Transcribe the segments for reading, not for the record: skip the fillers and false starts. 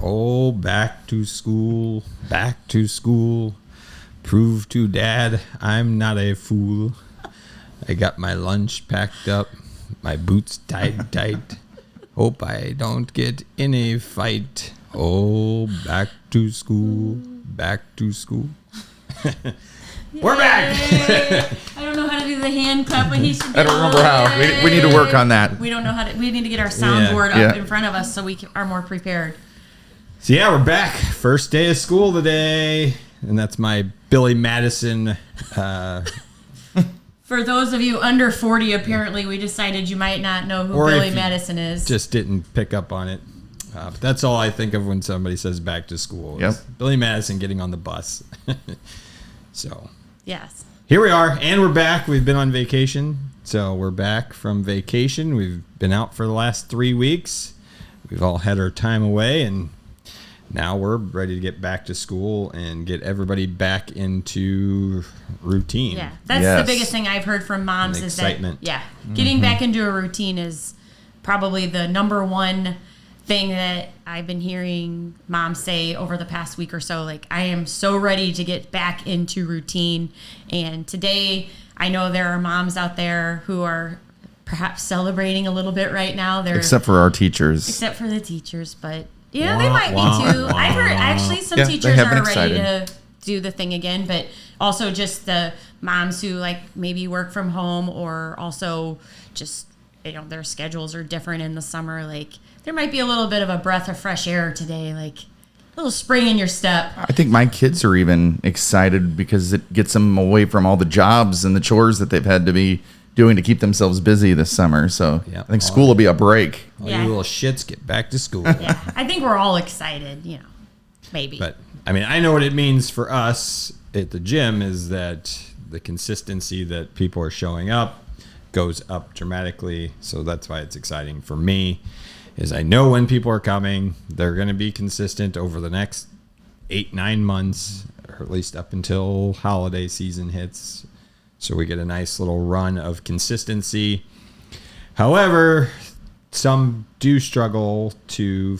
Oh, back to school, back to school. Prove to Dad I'm not a fool. I got my lunch packed up, my boots tied tight. Hope I don't get in a fight. Oh, back to school, back to school. We're back. I don't know how to do the hand clap, but he should. I don't remember how. We need to work on that. We don't know how to. We need to get our soundboard up in front of us so we are more prepared. So yeah, we're back. First day of school today, and that's my Billy Madison. For those of you under 40, apparently we decided you might not know who Billy Madison is. Just didn't pick up on it. But that's all I think of when somebody says back to school. Yep. Billy Madison getting on the bus. So. Yes. Here we are, and we're back. We've been on vacation. So we're back from vacation. We've been out for the last 3 weeks. We've all had our time away, and now we're ready to get back to school and get everybody back into routine. Yeah, that's the biggest thing I've heard from moms and is excitement. that, getting back into a routine is probably the number one thing that I've been hearing moms say over the past week or so. Like, I am so ready to get back into routine. And today, I know there are moms out there who are perhaps celebrating a little bit right now. Except for our teachers. Except for the teachers, but yeah, they might be too. I've heard actually some teachers have been are ready excited to do the thing again, but also just the moms who like maybe work from home or also just, their schedules are different in the summer. Like, there might be a little bit of a breath of fresh air today, like a little spring in your step. I think my kids are even excited because it gets them away from all the jobs and the chores that they've had to be doing to keep themselves busy this summer. So I think school will be a break. All you little shits get back to school. Yeah, I think we're all excited, maybe. But, I mean, I know what it means for us at the gym is that the consistency that people are showing up goes up dramatically. So that's why it's exciting for me. Is I know when people are coming, they're going to be consistent over the next 8-9 months, or at least up until holiday season hits. So we get a nice little run of consistency. However, some do struggle to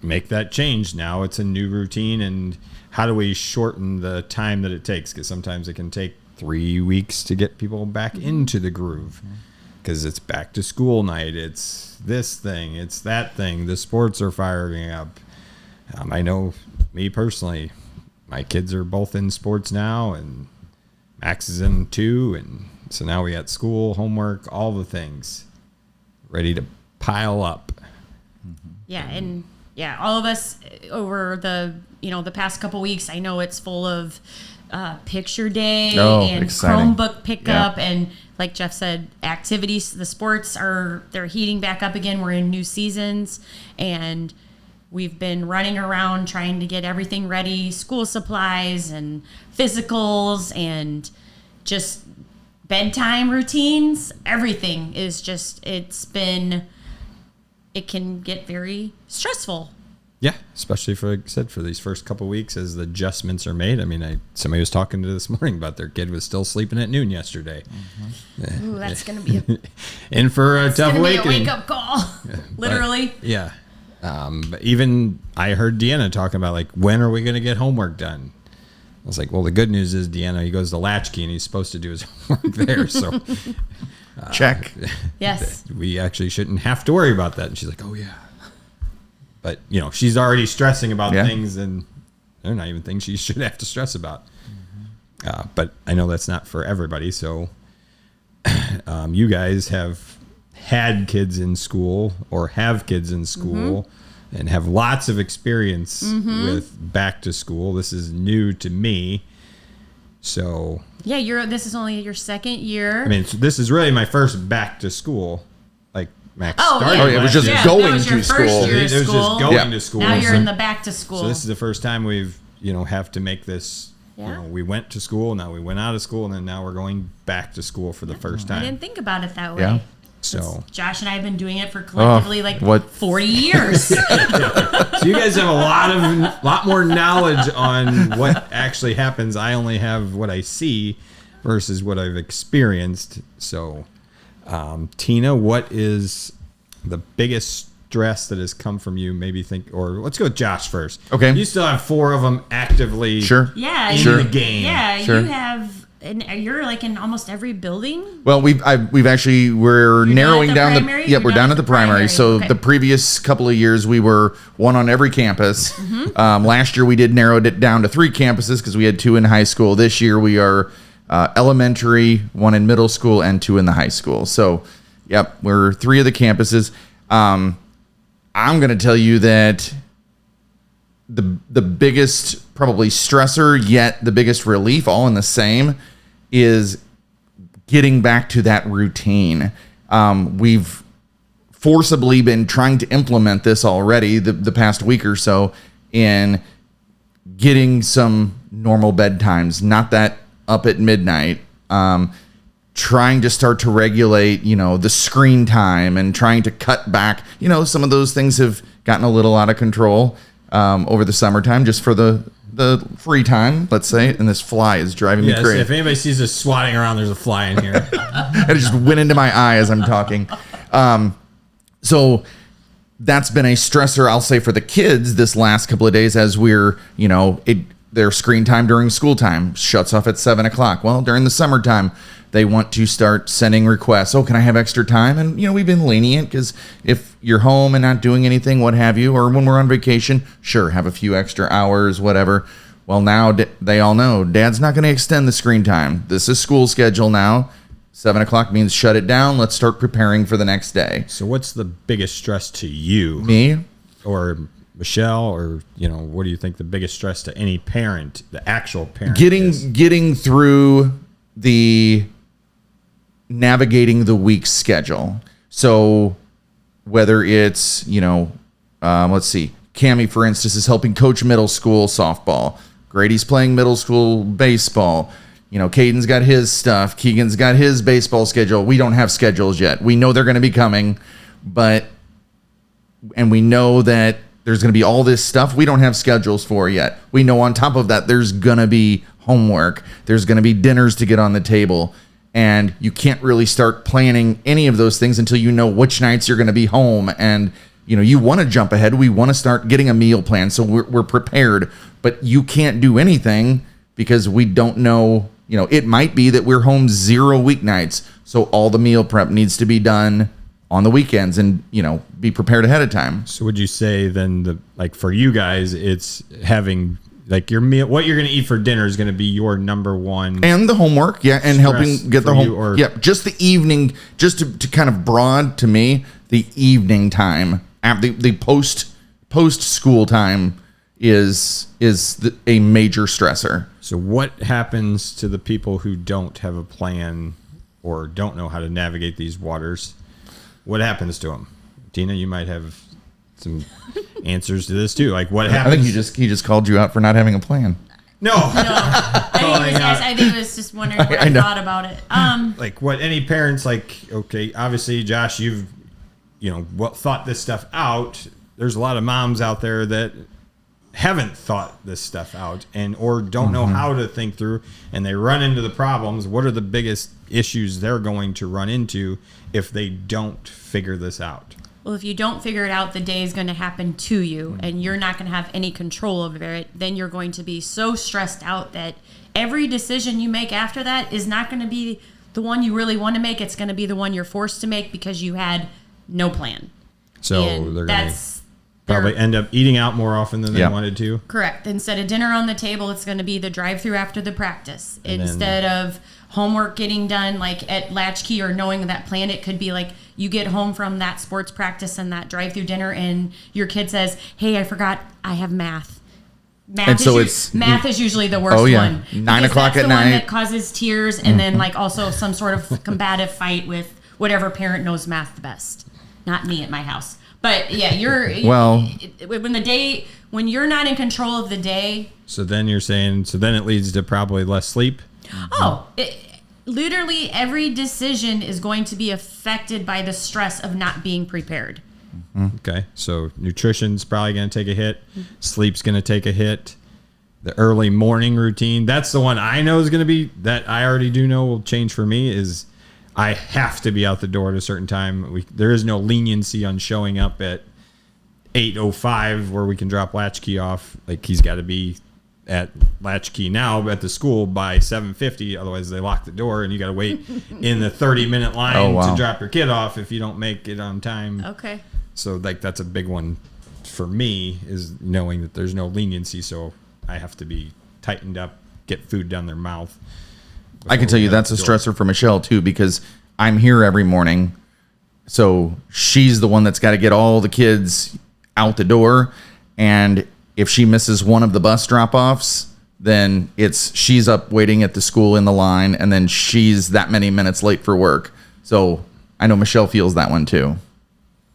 make that change. Now it's a new routine, and how do we shorten the time that it takes? Because sometimes it can take 3 weeks to get people back into the groove. Because it's back to school night, it's this thing, it's that thing, the sports are firing up. I know me personally, my kids are both in sports now, and Max is in too, and so now we got school, homework, all the things ready to pile up. Yeah, and all of us over the past couple weeks, I know it's full of picture day and exciting. Chromebook pickup and like Jeff said, activities. The sports they're heating back up again. We're in new seasons, and we've been running around trying to get everything ready, school supplies and physicals and just bedtime routines. Everything is just, it can get very stressful. Yeah, especially for these first couple weeks as the adjustments are made. I mean, somebody was talking to this morning about their kid was still sleeping at noon yesterday. Mm-hmm. Ooh, that's going to be and for a tough awakening. A wake-up call, literally. But even I heard Deanna talking about, like, when are we going to get homework done? I was like, well, the good news is, Deanna, he goes to Latchkey, and he's supposed to do his homework there. So check. Yes. We actually shouldn't have to worry about that. And she's like, oh, yeah. But, she's already stressing about things, and they're not even things she should have to stress about. But I know that's not for everybody. So you guys have had kids in school or have kids in school and have lots of experience with back to school. This is new to me. So yeah, this is only your second year. I mean, this is really my first back to school. Like Max started. Oh, it was just going to school. It was just going to school. Now you're in the back to school. So this is the first time we've have to make this. We went to school, now we went out of school, and then now we're going back to school for the first time. I didn't think about it that way. Yeah. So Josh and I have been doing it for collectively 40 years. So you guys have a lot more knowledge on what actually happens. I only have what I see versus what I've experienced. So Tina, what is the biggest stress that has come from you? Maybe or let's go with Josh first. Okay. You still have 4 of them actively Yeah, in Sure. the game. Yeah, Sure. you have, and you're like in almost every building. Well, we're narrowing at the down primary? the. Yeah, we're down at the primary. So Okay. the previous couple of years we were one on every campus. Last year we did narrowed it down to 3 campuses because we had 2 in high school. This year we are elementary, 1 in middle school, and 2 in the high school. So, yep, we're 3 of the campuses. I'm going to tell you that the biggest probably stressor, yet the biggest relief, all in the same, is getting back to that routine. We've forcibly been trying to implement this already the past week or so in getting some normal bedtimes, not that up at midnight, trying to start to regulate, the screen time and trying to cut back. Some of those things have gotten a little out of control over the summertime, just for the free time, let's say. And this fly is driving me crazy. If anybody sees us swatting around, there's a fly in here. It just went into my eye as I'm talking. So that's been a stressor, I'll say, for the kids this last couple of days, as we're, their screen time during school time shuts off at 7:00. Well, during the summertime, they want to start sending requests. Oh, can I have extra time? And, we've been lenient because if you're home and not doing anything, what have you, or when we're on vacation, sure, have a few extra hours, whatever. Well, now they all know Dad's not going to extend the screen time. This is school schedule now. 7:00 means shut it down. Let's start preparing for the next day. So what's the biggest stress to you? Me? Or Michelle, or, what do you think the biggest stress to any parent, the actual parent, Getting through the navigating the week's schedule. So whether it's, let's see, Cammie, for instance, is helping coach middle school softball. Grady's playing middle school baseball. Caden's got his stuff. Keegan's got his baseball schedule. We don't have schedules yet. We know they're going to be coming, and we know that there's going to be all this stuff we don't have schedules for yet. We know on top of that, there's going to be homework. There's going to be dinners to get on the table. And you can't really start planning any of those things until you know which nights you're going to be home. And, you want to jump ahead. We want to start getting a meal plan. So we're prepared. But you can't do anything because we don't know. It might be that we're home 0 weeknights. So all the meal prep needs to be done on the weekends and, be prepared ahead of time. So would you say then for you guys, it's having your meal, what you're going to eat for dinner is going to be your number one. And the homework. Yeah. And helping get the home. Yeah. Just the evening, just to kind of broad to me, the evening time, the post school time is a major stressor. So what happens to the people who don't have a plan or don't know how to navigate these waters? What happens to them? Tina, you might have some answers to this too. What happens? I think he just called you out for not having a plan. No. I think he was just wondering what I thought about it. What any parents okay, obviously, Josh, you've thought this stuff out. There's a lot of moms out there that haven't thought this stuff out or don't know how to think through, and they run into the problems. What are the biggest issues they're going to run into if they don't figure this out? Well, if you don't figure it out, the day is going to happen to you, and you're not going to have any control over it. Then you're going to be so stressed out that every decision you make after that is not going to be the one you really want to make. It's going to be the one you're forced to make because you had no plan. So they're going to probably end up eating out more often than they wanted to. Correct. Instead of dinner on the table, it's going to be the drive-through after the practice. Instead of homework getting done at Latchkey or knowing that plan, it could be you get home from that sports practice and that drive-through dinner and your kid says, hey, I forgot I have math. Math is usually the worst one. 9 o'clock that's at the night. one that causes tears and then also some sort of combative fight with whatever parent knows math the best. Not me at my house. But yeah, when you're not in control of the day. So then you're saying, then it leads to probably less sleep. Literally every decision is going to be affected by the stress of not being prepared. Okay, so nutrition's probably going to take a hit. Sleep's going to take a hit. The early morning routine, that's the one I know is going to be, that I already do know will change for me, is I have to be out the door at a certain time. There is no leniency on showing up at 8:05 where we can drop latchkey off. Like he's got to be at latchkey now at the school by 7:50. Otherwise they lock the door and you got to wait in the 30-minute line to drop your kid off if you don't make it on time. Okay. So like that's a big one for me, is knowing that there's no leniency. So I have to be tightened up, get food down their mouth. I can tell you that's a stressor for Michelle too, because I'm here every morning. So she's the one that's got to get all the kids out the door. And if she misses one of the bus drop-offs, then she's up waiting at the school in the line, and then she's that many minutes late for work. So I know Michelle feels that one too.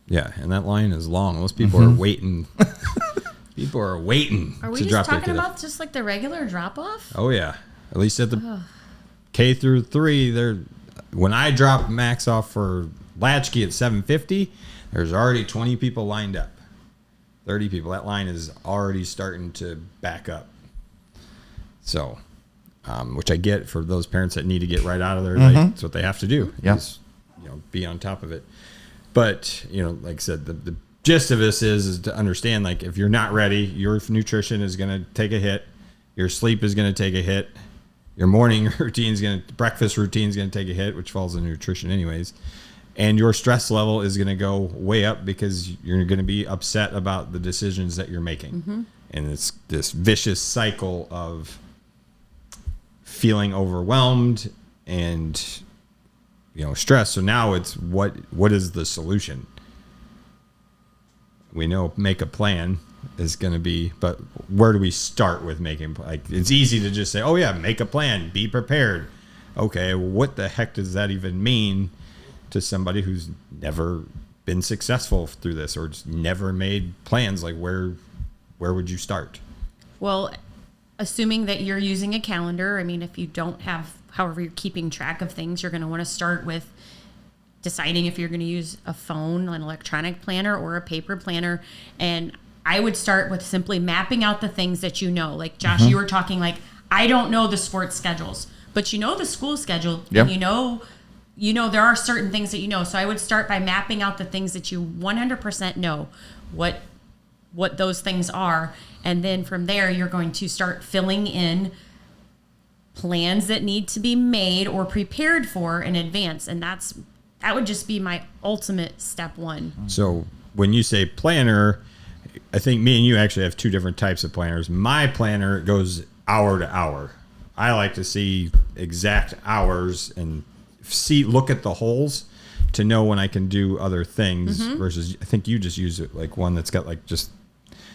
Yeah, and that line is long. Those people are waiting. People are waiting Are we to just drop their talking kid about off. just like the regular drop-off? Oh yeah, at least at the K through 3. When I drop Max off for latchkey at 7:50, there's already 20 people lined up. 30 people. That line is already starting to back up. So, which I get for those parents that need to get right out of there. Like, that's what they have to do. Yeah. Is, be on top of it. But, like I said, the gist of this is to understand, like, if you're not ready, your nutrition is going to take a hit. Your sleep is going to take a hit. Your morning breakfast routine is going to take a hit, which falls in nutrition anyways. And your stress level is going to go way up because you're going to be upset about the decisions that you're making. And it's this vicious cycle of feeling overwhelmed and, stress. So now it's what is the solution? We know make a plan is going to be, but where do we start with making? Like, it's easy to just say, oh yeah, make a plan, be prepared. Okay, what the heck does that even mean to somebody who's never been successful through this or just never made plans? Like, where would you start? Well, assuming that you're using a calendar, I mean, if you don't have, however you're keeping track of things, you're going to want to start with deciding if you're going to use a phone, an electronic planner, or a paper planner. And I would start with simply mapping out the things that you know. Like, Josh, you were talking like, I don't know the sports schedules, but you know the school schedule. Yep. And you know there are certain things that you know. So I would start by mapping out the things that you 100% know what those things are. And then from there, you're going to start filling in plans that need to be made or prepared for in advance. And that would just be my ultimate step one. So when you say planner, I think me and you actually have two different types of planners. My planner goes hour to hour. I like to see exact hours and look at the holes to know when I can do other things versus I think you just use it like one that's got like just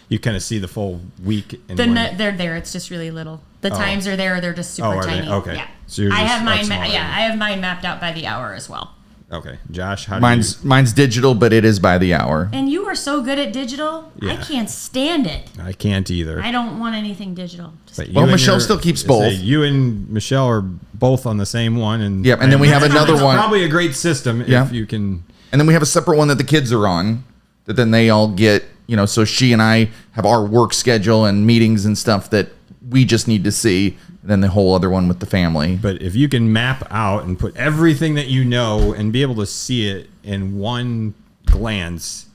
you kind of see the full week. They're there. It's just really little. The times are there. They're just super tiny. They? Okay. Yeah. So you're I just have mine. like I have mine mapped out by the hour as well. Okay, Josh, how Mine's digital, but it is by the hour. And you are so good at digital. Yeah. I can't stand it. I can't either. I don't want anything digital. But Well, you and Michelle still keeps both. You and Michelle are both on the same one, and Yep, and then we have another it's one. Probably a great system Yeah. if you can. And then we have a separate one that the kids are on, that then they all get, so she and I have our work schedule and meetings and stuff that we just need to see. And then the whole other one with the family. But if you can map out and put everything that you know and be able to see it in one glance,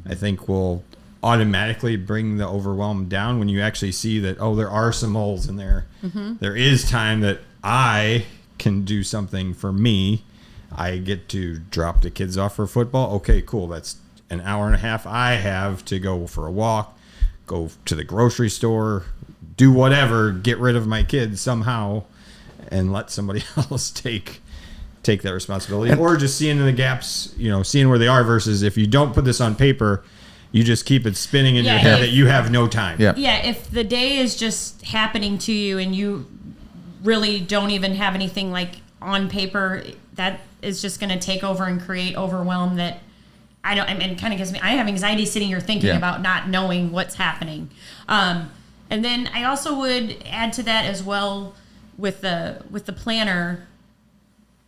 I think will automatically bring the overwhelm down when you actually see that, oh, there are some holes in there. There is time that I can do something for me. I get to drop the kids off for football. Okay, cool. That's an hour and a half I have to go for a walk, go to the grocery store, do whatever, get rid of my kids somehow, and let somebody else take that responsibility. Or just seeing the gaps, seeing where they are versus if you don't put this on paper, you just keep it spinning in your head that you have no time. Yeah. Yeah, if the day is just happening to you and you really don't even have anything like on paper, that is just going to take over and create overwhelm that it kind of gives me, I have anxiety sitting here thinking about not knowing what's happening. And then I also would add to that as well with the planner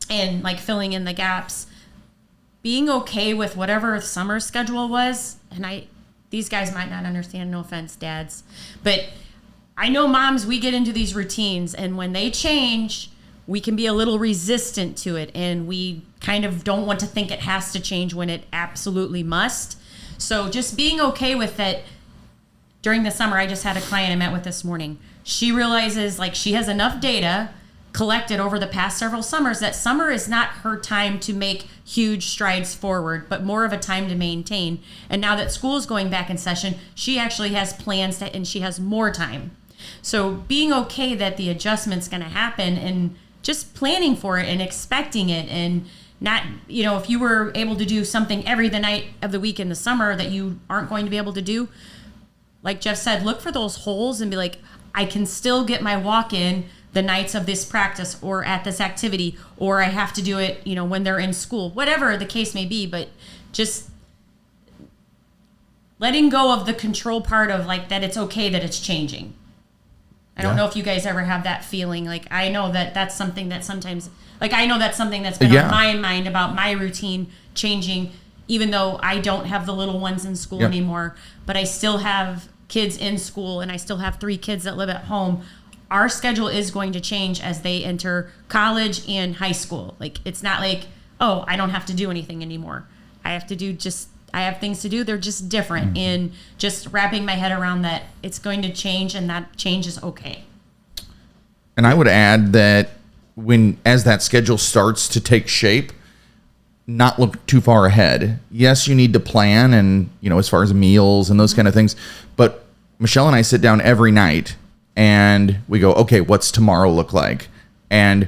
and like filling in the gaps, being okay with whatever summer schedule was. And these guys might not understand, no offense, dads, but I know moms, we get into these routines, and when they change, we can be a little resistant to it, and we kind of don't want to think it has to change when it absolutely must. So just being okay with it. During the summer, I just had a client I met with this morning. She realizes like she has enough data collected over the past several summers that summer is not her time to make huge strides forward, but more of a time to maintain. And now that school is going back in session, she actually has plans and she has more time. So being okay that the adjustment's going to happen and just planning for it and expecting it, and not, if you were able to do something every the night of the week in the summer that you aren't going to be able to do, like Jeff said, look for those holes and be like, I can still get my walk in the nights of this practice or at this activity, or I have to do it, when they're in school, whatever the case may be. But just letting go of the control part of like that it's okay that it's changing. I don't know if you guys ever have that feeling. Like, I know that's something that sometimes, like, I know that's something that's been on my mind about my routine changing, even though I don't have the little ones in school anymore, but I still have kids in school and I still have 3 kids that live at home. Our schedule is going to change as they enter college and high school. Like, it's not like, oh, I don't have to do anything anymore. I have things to do. They're just different. Mm-hmm. And just wrapping my head around that it's going to change and that change is okay. And I would add that as that schedule starts to take shape, not look too far ahead. Yes, you need to plan and, as far as meals and those kind of things. But Michelle and I sit down every night and we go, okay, what's tomorrow look like? And,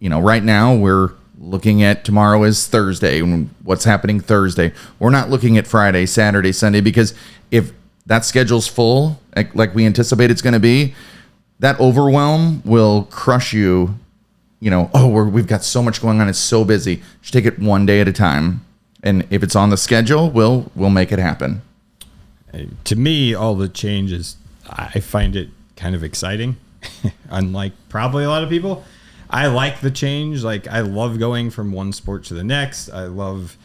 right now we're looking at tomorrow is Thursday and what's happening Thursday. We're not looking at Friday, Saturday, Sunday, because if that schedule's full, like we anticipate it's going to be, that overwhelm will crush you. We've got so much going on. It's so busy. Just take it one day at a time. And if it's on the schedule, we'll make it happen. To me, all the changes, I find it kind of exciting. Unlike probably a lot of people, I like the change. Like, I love going from one sport to the next. I love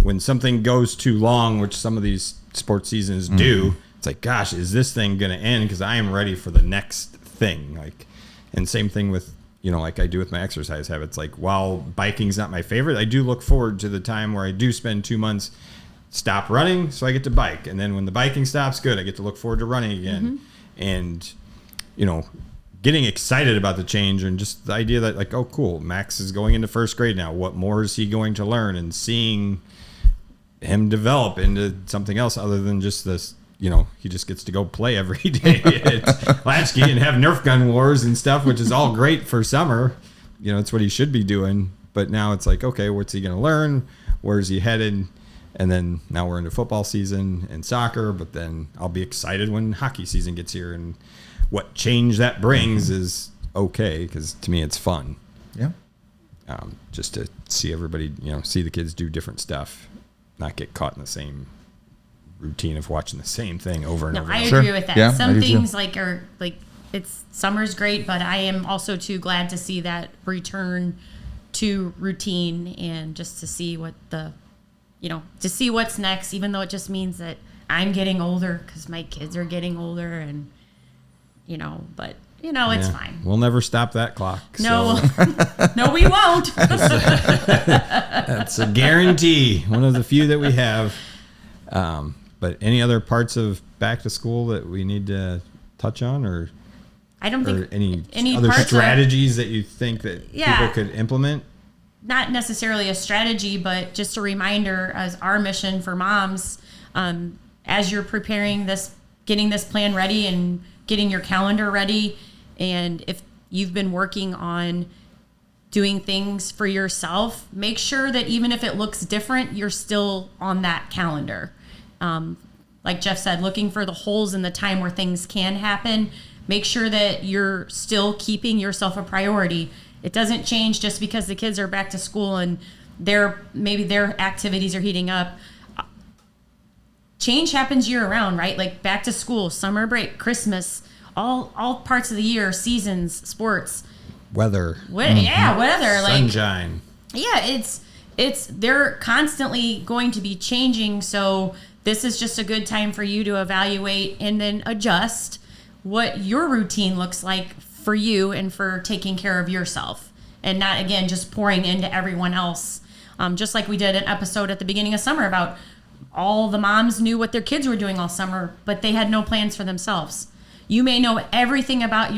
when something goes too long, which some of these sports seasons do. It's like, gosh, is this thing going to end? Because I am ready for the next thing. Like, and same thing with, like I do with my exercise habits. Like, while biking's not my favorite, I do look forward to the time where I do spend 2 months stop running so I get to bike. And then when the biking stops, good, I get to look forward to running again. Mm-hmm. And, getting excited about the change and just the idea that, like, oh, cool, Max is going into first grade now. What more is he going to learn? And seeing him develop into something else other than just this, he just gets to go play every day at Latchkey and have Nerf gun wars and stuff, which is all great for summer. It's what he should be doing. But now it's like, okay, what's he going to learn? Where's he headed? And then now we're into football season and soccer, but then I'll be excited when hockey season gets here. And what change that brings is okay, because to me it's fun. Yeah. Just to see everybody, see the kids do different stuff, not get caught in the same routine of watching the same thing over and over. I agree with that. Some things are it's summer's great, but I am also too glad to see that return to routine and just to see what to see what's next, even though it just means that I'm getting older because my kids are getting older and, but it's fine. We'll never stop that clock. No, so. No, we won't. That's a guarantee. One of the few that we have. But any other parts of back to school that we need to touch on, or I don't think any other strategies that you think that people could implement? Not necessarily a strategy, but just a reminder as our mission for moms, as you're preparing getting this plan ready and getting your calendar ready. And if you've been working on doing things for yourself, make sure that even if it looks different, you're still on that calendar. Like Jeff said, looking for the holes in the time where things can happen. Make sure that you're still keeping yourself a priority. It doesn't change just because the kids are back to school and maybe their activities are heating up. Change happens year round, right? Like back to school, summer break, Christmas, all parts of the year, seasons, sports, weather. Yeah, weather, sunshine. They're constantly going to be changing. So this is just a good time for you to evaluate and then adjust what your routine looks like for you and for taking care of yourself, and not, again, just pouring into everyone else. Just like we did an episode at the beginning of summer about all the moms knew what their kids were doing all summer, but they had no plans for themselves. You may know everything about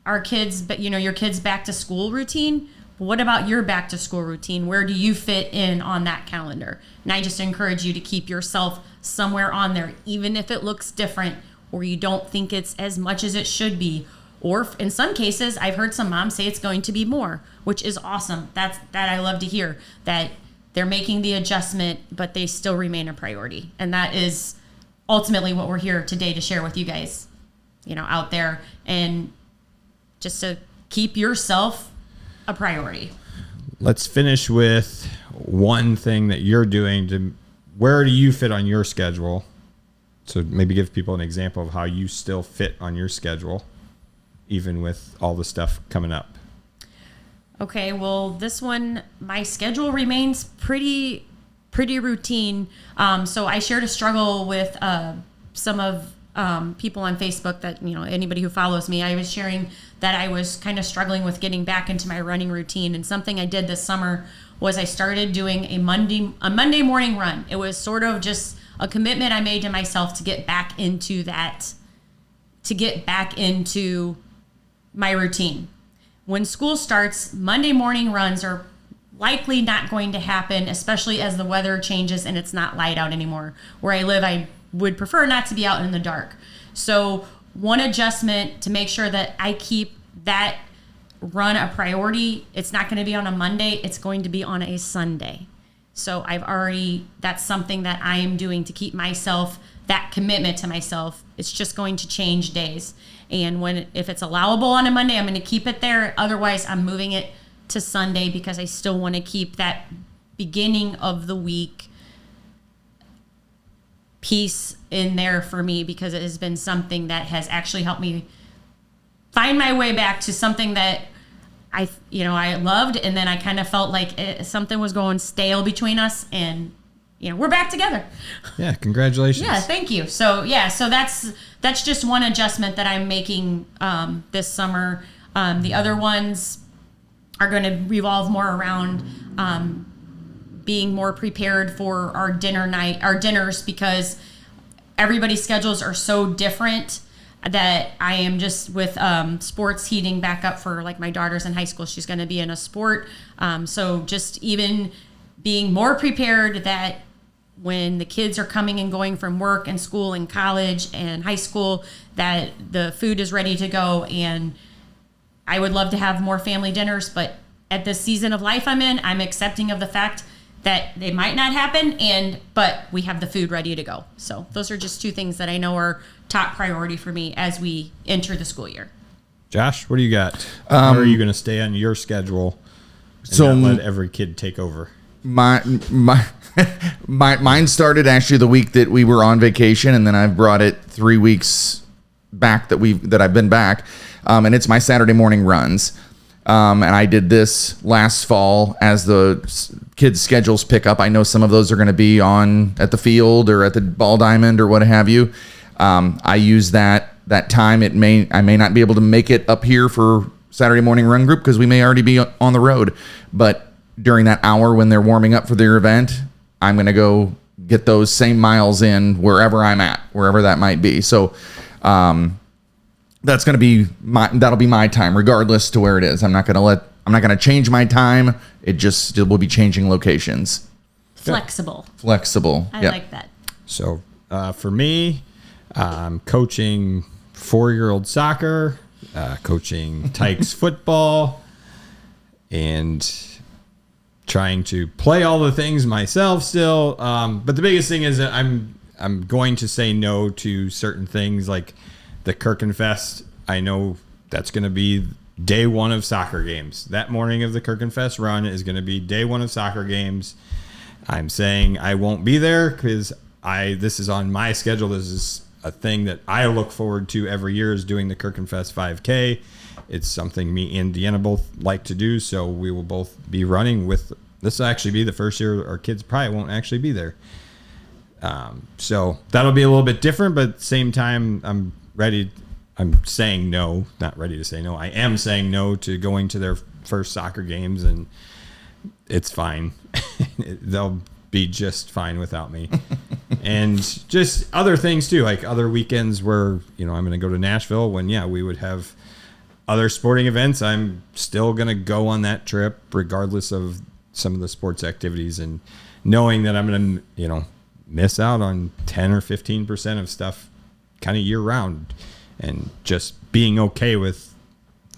our kids, but your kids' back to school routine. What about your back to school routine? Where do you fit in on that calendar? And I just encourage you to keep yourself somewhere on there, even if it looks different or you don't think it's as much as it should be. Or in some cases, I've heard some moms say it's going to be more, which is awesome. That I love to hear, that they're making the adjustment, but they still remain a priority. And that is ultimately what we're here today to share with you guys, out there, and just to keep yourself a priority. Let's finish with one thing that you're doing where do you fit on your schedule? So maybe give people an example of how you still fit on your schedule, even with all the stuff coming up. Okay, well, this one, my schedule remains pretty routine. So I shared a struggle with some of people on Facebook that, anybody who follows me. I was sharing that I was kind of struggling with getting back into my running routine. And something I did this summer was I started doing a Monday morning run. It was sort of just a commitment I made to myself to get back into my routine. When school starts, Monday morning runs are likely not going to happen, especially as the weather changes and it's not light out anymore. Where I live, I would prefer not to be out in the dark. So one adjustment to make sure that I keep that run a priority, it's not going to be on a Monday, it's going to be on a Sunday. So that's something that I am doing to keep myself, that commitment to myself. It's just going to change days. And if it's allowable on a Monday, I'm going to keep it there. Otherwise, I'm moving it to Sunday because I still want to keep that beginning of the week piece in there for me, because it has been something that has actually helped me find my way back to something that I loved, and then I kind of felt like something was going stale between us, and we're back together. Yeah, congratulations. Yeah, thank you. So that's just one adjustment that I'm making this summer. The other ones are going to revolve more around being more prepared for our dinners, because everybody's schedules are so different that I am just with sports heating back up for like my daughter's in high school. She's going to be in a sport. So just even being more prepared that when the kids are coming and going from work and school and college and high school, that the food is ready to go. And I would love to have more family dinners, but at this season of life I'm in, I'm accepting of the fact that they might not happen, but we have the food ready to go. So those are just two things that I know are top priority for me as we enter the school year. Josh, what do you got? How are you going to stay on your schedule and not let every kid take over? Mine started actually the week that we were on vacation, and then I've brought it 3 weeks back that I've been back, and it's my Saturday morning runs. And I did this last fall as the kids' schedules pick up. I know some of those are going to be on at the field or at the Ball Diamond or what have you. I use that time. I may not be able to make it up here for Saturday morning run group because we may already be on the road. But during that hour when they're warming up for their event, I'm going to go get those same miles in wherever I'm at, wherever that might be. So, that's going to be that'll be my time regardless to where it is. I'm not going to change my time. It will be changing locations. Flexible. I like that. So, for me, I'm coaching 4-year-old soccer, coaching Tykes football, and trying to play all the things myself still. But the biggest thing is that I'm going to say no to certain things like the Kirkenfest. I know that's going to be day one of soccer games. That morning of the Kirkenfest run is going to be day one of soccer games. I'm saying I won't be there because this is on my schedule. This is a thing that I look forward to every year, is doing the Kirkenfest 5K. It's something me and Deanna both like to do, so we will both be running with. This will actually be the first year our kids probably won't actually be there. So that'll be a little bit different, but at the same time, I'm saying no, not ready to say no. I am saying no to going to their first soccer games, and it's fine. be just fine without me. And just other things too, like other weekends where, I'm going to go to Nashville when, we would have other sporting events. I'm still going to go on that trip regardless of some of the sports activities, and knowing that I'm going to, miss out on 10 or 15% of stuff kind of year round, and just being okay with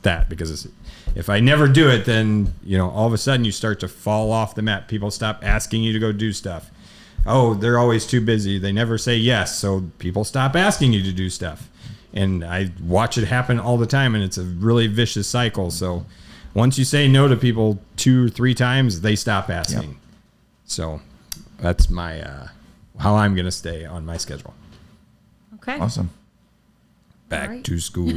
that, because if I never do it, then, all of a sudden you start to fall off the map. People stop asking you to go do stuff. Oh, they're always too busy. They never say yes. So people stop asking you to do stuff. And I watch it happen all the time, and it's a really vicious cycle. So once you say no to people 2 or 3 times, they stop asking. Yep. So that's my how I'm going to stay on my schedule. Okay. Awesome. Back to school.